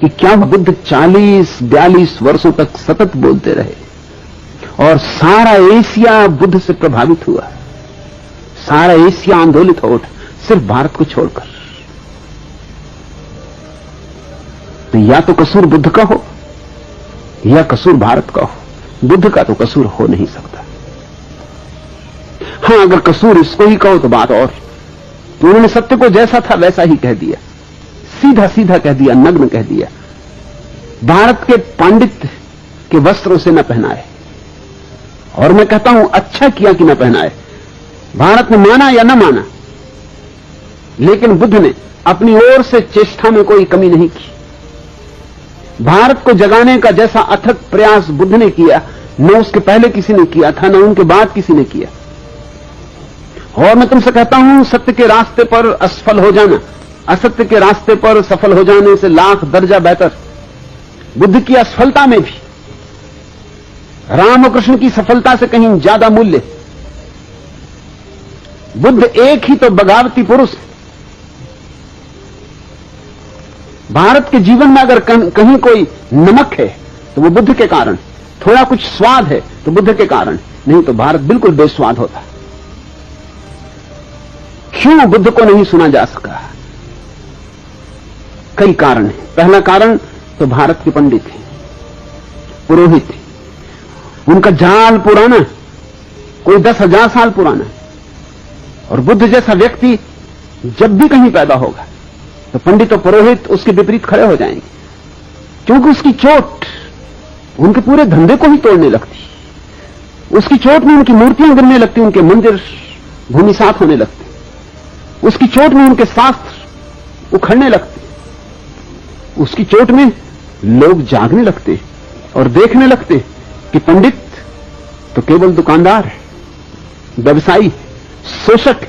कि क्या बुद्ध 40-42 वर्षों तक सतत बोलते रहे और सारा एशिया बुद्ध से प्रभावित हुआ, सारा एशिया आंदोलित हो उठा, सिर्फ भारत को छोड़कर। तो या तो कसूर बुद्ध का हो या कसूर भारत का हो, बुद्ध का तो कसूर हो नहीं सकता। हां, अगर कसूर इसको ही कहो तो बात और, तो उन्होंने सत्य को जैसा था वैसा ही कह दिया, सीधा सीधा कह दिया, नग्न कह दिया। भारत के पंडित के वस्त्रों से न पहनाए, और मैं कहता हूं अच्छा किया कि न पहनाए। भारत ने माना या न माना, लेकिन बुद्ध ने अपनी ओर से चेष्टा में कोई कमी नहीं की। भारत को जगाने का जैसा अथक प्रयास बुद्ध ने किया, न उसके पहले किसी ने किया था, न उनके बाद किसी ने किया। और मैं तुमसे कहता हूं, सत्य के रास्ते पर असफल हो जाना असत्य के रास्ते पर सफल हो जाने से लाख दर्जा बेहतर। बुद्ध की असफलता में भी राम और कृष्ण की सफलता से कहीं ज्यादा मूल्य। बुद्ध एक ही तो बगावती पुरुष है। भारत के जीवन में अगर कहीं कोई नमक है तो वो बुद्ध के कारण, थोड़ा कुछ स्वाद है तो बुद्ध के कारण, नहीं तो भारत बिल्कुल बेस्वाद होता। क्यों बुद्ध को नहीं सुना जा सका? कई कारण है। पहला कारण तो भारत के पंडित हैं, पुरोहित हैं, उनका जाल पुराना, कोई 10,000 साल पुराना। और बुद्ध जैसा व्यक्ति जब भी कहीं पैदा होगा तो पंडित और पुरोहित उसके विपरीत खड़े हो जाएंगे, क्योंकि उसकी चोट उनके पूरे धंधे को ही तोड़ने लगती। उसकी चोट में उनकी मूर्तियां गिरने लगती, उनके मंदिर भूमिसात होने लगते, उसकी चोट में उनके शास्त्र उखड़ने लगते, उसकी चोट में लोग जागने लगते और देखने लगते कि पंडित तो केवल दुकानदार है, व्यवसायी, शोषक।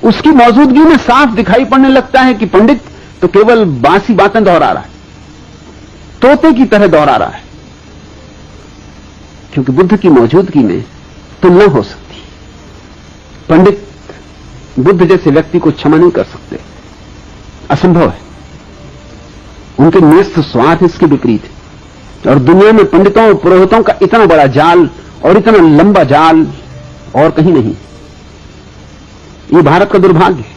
उसकी मौजूदगी में साफ दिखाई पड़ने लगता है कि पंडित तो केवल बासी बातें दोहरा रहा है, तोते की तरह दोहरा रहा है, क्योंकि बुद्ध की मौजूदगी में तुलना हो सकती। पंडित बुद्ध जैसे व्यक्ति को क्षमा नहीं कर सकते, असंभव है। उनके निस्त स्वार्थ इसके विपरीत है। और दुनिया में पंडितों और पुरोहितों का इतना बड़ा जाल और इतना लंबा जाल और कहीं नहीं। ये भारत का दुर्भाग्य है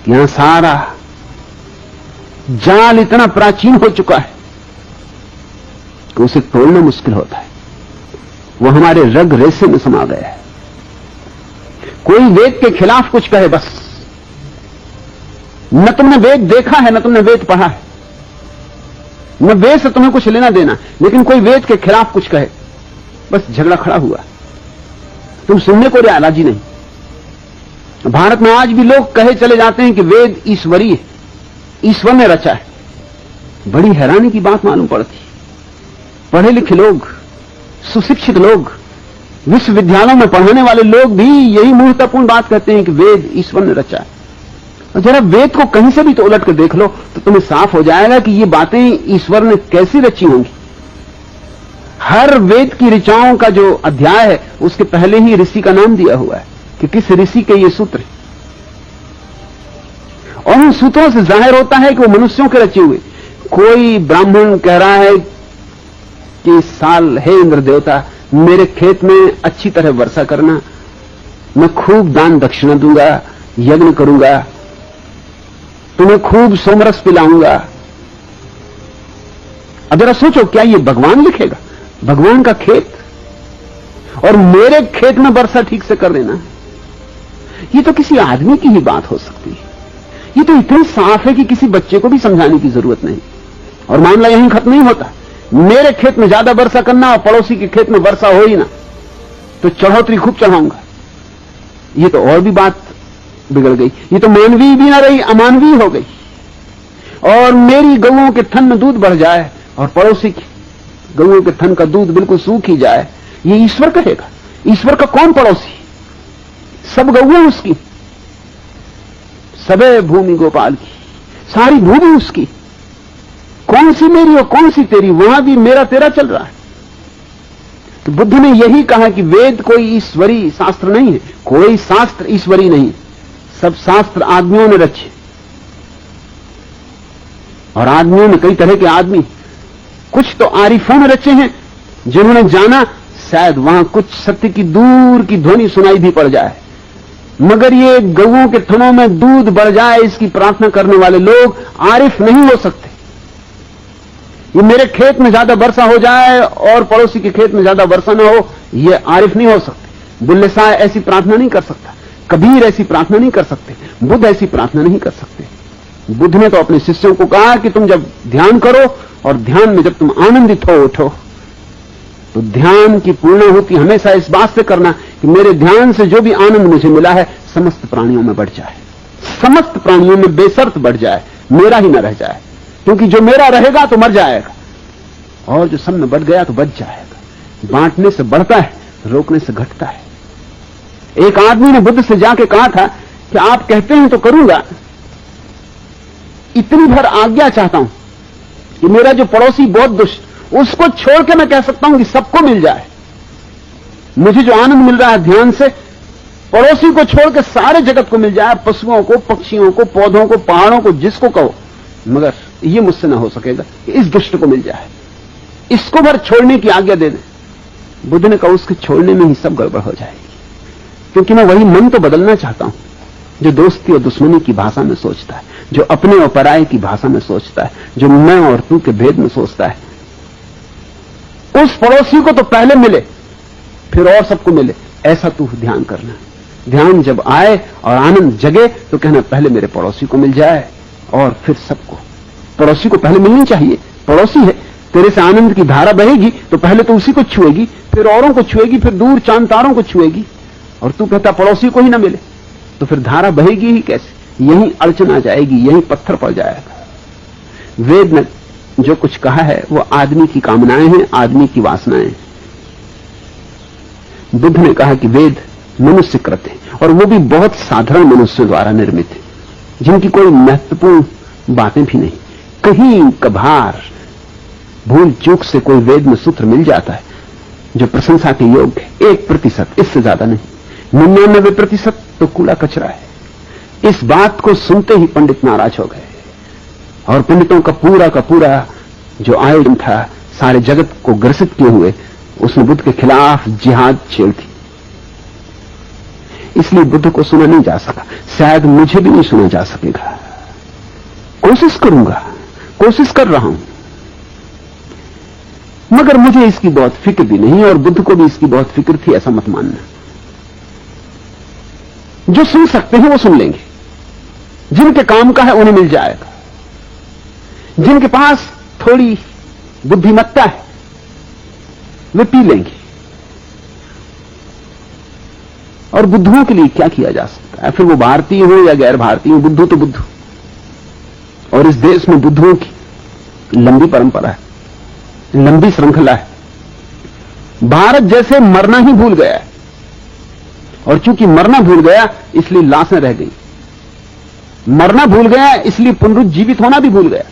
कि यहां सारा जाल इतना प्राचीन हो चुका है कि उसे तोड़ना मुश्किल होता है। वो हमारे रग रेशे में समा गया है। कोई वेद के खिलाफ कुछ कहे, बस न तुमने वेद देखा है, न तुमने वेद पढ़ा है, न वेद से तुम्हें कुछ लेना देना, लेकिन कोई वेद के खिलाफ कुछ कहे, बस झगड़ा खड़ा हुआ। तुम सुनने को राजी नहीं। भारत में आज भी लोग कहे चले जाते हैं कि वेद ईश्वरीय है, ईश्वर ने रचा है। बड़ी हैरानी की बात मालूम पड़ती। पढ़े लिखे लोग, सुशिक्षित लोग, विश्वविद्यालयों में पढ़ाने वाले लोग भी यही मूर्खतापूर्ण बात कहते हैं कि वेद ईश्वर ने रचा है। और जरा वेद को कहीं से भी तो उलट कर देख लो तो तुम्हें साफ हो जाएगा कि ये बातें ईश्वर ने कैसी रची होंगी। हर वेद की ऋचाओं का जो अध्याय है उसके पहले ही ऋषि का नाम दिया हुआ है कि किस ऋषि के ये सूत्र है, और उन सूत्रों से जाहिर होता है कि वो मनुष्यों के रचे हुए। कोई ब्राह्मण कह रहा है कि इस साल हे इंद्र देवता मेरे खेत में अच्छी तरह वर्षा करना, मैं खूब दान दक्षिणा दूंगा, यज्ञ करूंगा, तुम्हें खूब सोमरस पिलाऊंगा। अब जरा सोचो, क्या ये भगवान लिखेगा? भगवान का खेत और मेरे खेत में वर्षा ठीक से कर देना, ये तो किसी आदमी की ही बात हो सकती है। ये तो इतनी साफ है कि किसी बच्चे को भी समझाने की जरूरत नहीं। और मामला यहीं खत्म नहीं होता। मेरे खेत में ज्यादा वर्षा करना और पड़ोसी के खेत में वर्षा हो ही ना, तो चढ़ोतरी खूब चढ़ाऊंगा। ये तो और भी बात बिगड़ गई। ये तो मानवीय भी ना रही, अमानवीय हो गई। और मेरी गऊओं के थन में दूध बढ़ जाए और पड़ोसी की गऊओं के थन का दूध बिल्कुल सूख ही जाए, ये ईश्वर कहेगा? ईश्वर का कौन पड़ोसी? सब गऊएं उसकी, सबे भूमि गोपाल की, सारी भूमि उसकी। कौन सी मेरी और कौन सी तेरी? वहां भी मेरा तेरा चल रहा है। तो बुद्ध ने यही कहा कि वेद कोई ईश्वरी शास्त्र नहीं है, कोई शास्त्र ईश्वरी नहीं, सब शास्त्र आदमियों ने रचे। और आदमियों में कई तरह के आदमी, कुछ तो आरिफों में रचे हैं जिन्होंने जाना शायद वहां कुछ सत्य की दूर की ध्वनि सुनाई भी पड़ जाए, मगर ये गऊओं के थनों में दूध बढ़ जाए इसकी प्रार्थना करने वाले लोग आरिफ नहीं हो सकते। ये मेरे खेत में ज्यादा वर्षा हो जाए और पड़ोसी के खेत में ज्यादा वर्षा न हो, ये आरिफ नहीं हो सकते। बुल्ले शाह ऐसी प्रार्थना नहीं कर सकता, कबीर ऐसी प्रार्थना नहीं कर सकते, बुद्ध ऐसी प्रार्थना नहीं कर सकते। बुद्ध ने तो अपने शिष्यों को कहा कि तुम जब ध्यान करो और ध्यान में जब तुम आनंदित हो उठो, तो ध्यान की पूर्णाहुति हमेशा इस बात से करना कि मेरे ध्यान से जो भी आनंद मुझे मिला है समस्त प्राणियों में बढ़ जाए, समस्त प्राणियों में बेशर्त बढ़ जाए, मेरा ही न रह जाए, क्योंकि जो मेरा रहेगा तो मर जाएगा और जो सब में बढ़ गया तो बच जाएगा। बांटने से बढ़ता है, रोकने से घटता है। एक आदमी ने बुद्ध से जाके कहा था कि आप कहते हैं तो करूंगा, इतनी भर आज्ञा चाहता हूं कि मेरा जो पड़ोसी बहुत दुष्ट, उसको छोड़ के मैं कह सकता हूं कि सबको मिल जाए। मुझे जो आनंद मिल रहा है ध्यान से, पड़ोसी को छोड़ के सारे जगत को मिल जाए, पशुओं को, पक्षियों को, पौधों को, पहाड़ों को, जिसको कहो, मगर ये मुझसे ना हो सकेगा कि इस दुष्ट को मिल जाए, इसको भर छोड़ने की आज्ञा दे दे। बुद्ध ने कहा उसके छोड़ने में ही सब गड़बड़ हो जाएगी, क्योंकि मैं वही मन तो बदलना चाहता हूं जो दोस्ती और दुश्मनी की भाषा में सोचता है, जो अपने और पराये की भाषा में सोचता है, जो मैं और तू के भेद में सोचता है। उस पड़ोसी को तो पहले मिले फिर और सबको मिले, ऐसा तू ध्यान करना। ध्यान जब आए और आनंद जगे तो कहना पहले मेरे पड़ोसी को मिल जाए और फिर सबको। पड़ोसी को पहले मिलनी चाहिए, पड़ोसी है, तेरे से आनंद की धारा बहेगी तो पहले तो उसी को छुएगी, फिर औरों को छुएगी, फिर दूर चांद तारों को छुएगी, और तू कहता पड़ोसी को ही ना मिले तो फिर धारा बहेगी ही कैसे? यही अड़चन आ जाएगी, यही पत्थर पड़ जाएगा। वेद ने जो कुछ कहा है वो आदमी की कामनाएं हैं, आदमी की वासनाएं हैं। बुद्ध ने कहा कि वेद मनुष्य कृत है, और वो भी बहुत साधारण मनुष्यों द्वारा निर्मित है, जिनकी कोई महत्वपूर्ण बातें भी नहीं। कहीं कभार भूल चूक से कोई वेद में सूत्र मिल जाता है जो प्रशंसा के योग्य है, 1%, इससे ज्यादा नहीं। 99% तो कूड़ा कचरा है। इस बात को सुनते ही पंडित नाराज हो गए, और पंडितों का पूरा जो आयोजन था सारे जगत को ग्रसित किए हुए, उसने बुद्ध के खिलाफ जिहाद छेड़ दी। इसलिए बुद्ध को सुना नहीं जा सका, शायद मुझे भी नहीं सुना जा सकेगा। कोशिश करूंगा, कोशिश कर रहा हूं, मगर मुझे इसकी बहुत फिक्र भी नहीं, और बुद्ध को भी इसकी बहुत फिक्र थी, ऐसा मत मानना। जो सुन सकते हैं वो सुन लेंगे, जिनके काम का है उन्हें मिल जाएगा, जिनके पास थोड़ी बुद्धिमत्ता है वे पी लेंगे। और बुद्धुओं के लिए क्या किया जा सकता है? फिर वो भारतीय हो या गैर भारतीय हो, बुद्धू तो बुद्धू। और इस देश में बुद्धुओं की लंबी परंपरा है, लंबी श्रृंखला है। भारत जैसे मरना ही भूल गया है, और चूंकि मरना भूल गया इसलिए लाशें रह गई। मरना भूल गया इसलिए पुनरुज्जीवित होना भी भूल गया।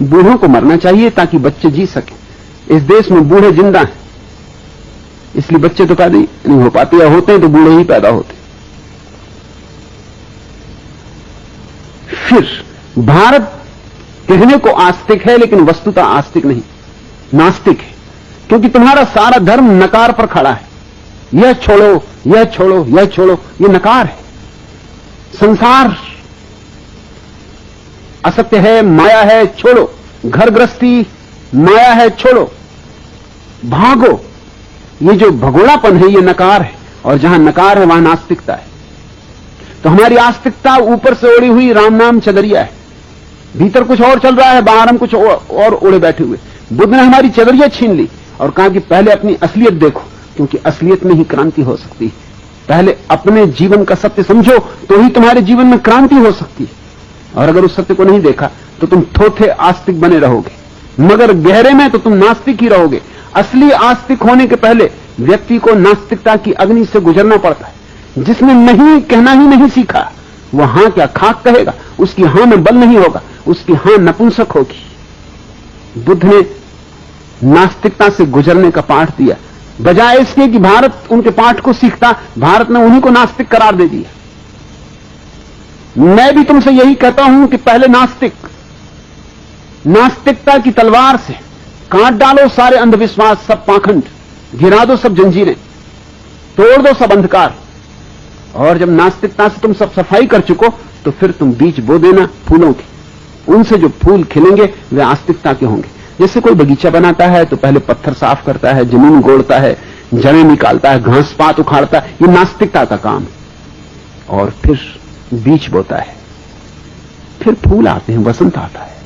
बूढ़ों को मरना चाहिए ताकि बच्चे जी सके। इस देश में बूढ़े जिंदा हैं, इसलिए बच्चे तो पैदा नहीं हो पाते, या होते हैं तो बूढ़े ही पैदा होते। फिर भारत कहने को आस्तिक है लेकिन वस्तुतः आस्तिक नहीं, नास्तिक है, क्योंकि तुम्हारा सारा धर्म नकार पर खड़ा है। यह छोड़ो, यह छोड़ो, यह छोड़ो, यह नकार है। संसार असत्य है, माया है, छोड़ो। घर गृहस्थी माया है, छोड़ो, भागो। ये जो भगोड़ापन है ये नकार है, और जहां नकार है वहां नास्तिकता है। तो हमारी आस्तिकता ऊपर से ओढ़ी हुई राम नाम चदरिया है, भीतर कुछ और चल रहा है, बाहर हम कुछ और ओढ़े बैठे हुए। बुद्ध ने हमारी चदरिया छीन ली और कहा कि पहले अपनी असलियत देखो, क्योंकि असलियत में ही क्रांति हो सकती है। पहले अपने जीवन का सत्य समझो तो ही तुम्हारे जीवन में क्रांति हो सकती है। और अगर उस सत्य को नहीं देखा तो तुम थोथे आस्तिक बने रहोगे, मगर गहरे में तो तुम नास्तिक ही रहोगे। असली आस्तिक होने के पहले व्यक्ति को नास्तिकता की अग्नि से गुजरना पड़ता है। जिसने नहीं कहना ही नहीं सीखा वह हां क्या खाक कहेगा, उसकी हां में बल नहीं होगा, उसकी हां नपुंसक होगी। बुद्ध ने नास्तिकता से गुजरने का पाठ दिया, बजाय इसके कि भारत उनके पाठ को सीखता, भारत ने उन्हीं को नास्तिक करार दे दिया। मैं भी तुमसे यही कहता हूं कि पहले नास्तिकता की तलवार से काट डालो सारे अंधविश्वास, सब पाखंड, गिरा दो सब जंजीरें, तोड़ दो सब अंधकार, और जब नास्तिकता से तुम सब सफाई कर चुको तो फिर तुम बीज बो देना फूलों के। उनसे जो फूल खिलेंगे वे आस्तिकता के होंगे। जैसे कोई बगीचा बनाता है तो पहले पत्थर साफ करता है, जमीन गोड़ता है, जड़ें निकालता है, घास पात उखाड़ता है, ये नास्तिकता का काम है, और फिर बीज बोता है, फिर फूल आते हैं, वसंत आता है।